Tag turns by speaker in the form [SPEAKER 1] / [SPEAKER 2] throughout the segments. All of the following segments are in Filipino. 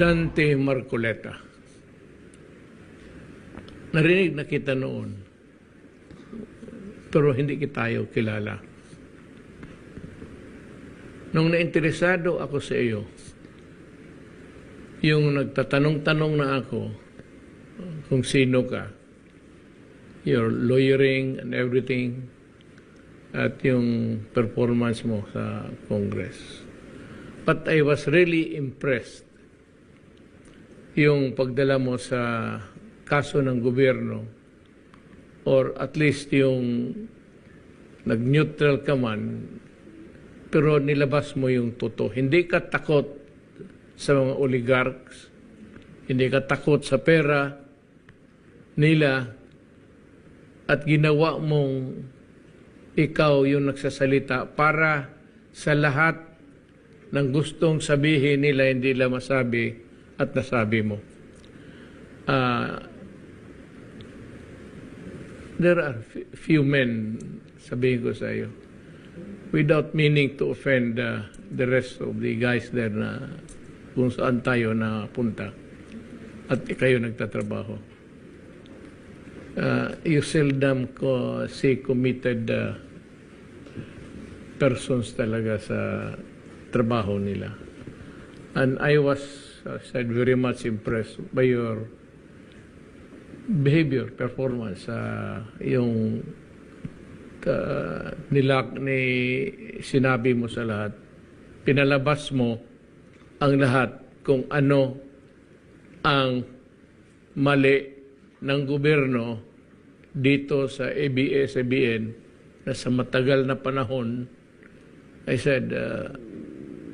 [SPEAKER 1] Dante Marcoleta. Narinig na kita noon, pero hindi tayo kilala. Nung nainteresado ako sa iyo, yung nagtatanong-tanong na ako kung sino ka, your lawyering and everything, at yung performance mo sa Congress. But I was really impressed yung pagdala mo sa kaso ng gobyerno, or at least yung nag-neutral ka man, pero nilabas mo yung totoo. Hindi ka takot sa mga oligarchs, hindi ka takot sa pera nila, at ginawa mong ikaw yung nagsasalita para sa lahat ng gustong sabihin nila, hindi nila masabi at nasabi mo. There are few men, sabihin ko sa iyo, without meaning to offend the rest of the guys there na kung saan tayo napunta at kayo nagtatrabaho. You seldom see committed persons talaga sa trabaho nila. And I was said very much impressed by your behavior, performance, yung sinabi mo sa lahat. Pinalabas mo ang lahat kung ano ang mali ng gobyerno dito sa ABS-CBN na sa matagal na panahon, I said,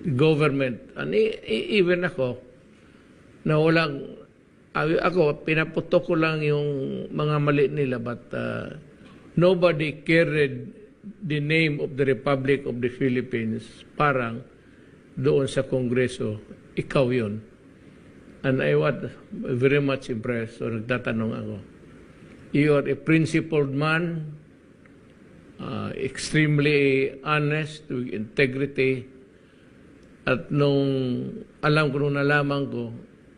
[SPEAKER 1] government, and even ako, na walang, ako, pinaputok ko lang yung mga mali nila, but nobody carried the name of the Republic of the Philippines parang doon sa Kongreso. Ikaw yun. And I was very much impressed. So nagtatanong ako, you are a principled man, extremely honest, with integrity. At nung alam ko, nung nalaman ko,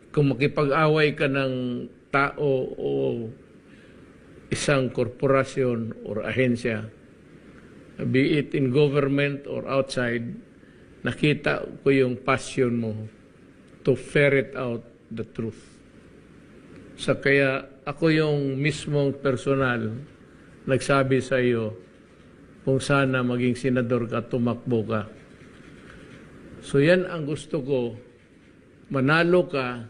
[SPEAKER 1] kung makipag-away ka ng tao o isang korporasyon or ahensya, be it in government or outside, nakita ko yung passion mo to ferret out the truth. So kaya ako yung mismong personal nagsabi sa iyo kung sana maging senador ka, tumakbo ka. So yan ang gusto ko, manalo ka,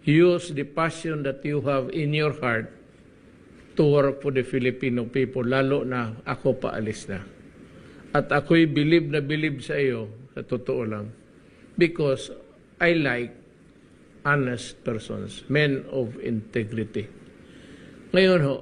[SPEAKER 1] use the passion that you have in your heart to work for the Filipino people, lalo na ako paalis na. At ako'y believe na believe sa iyo, sa totoo lang, because I like honest persons, men of integrity. Ngayon ho,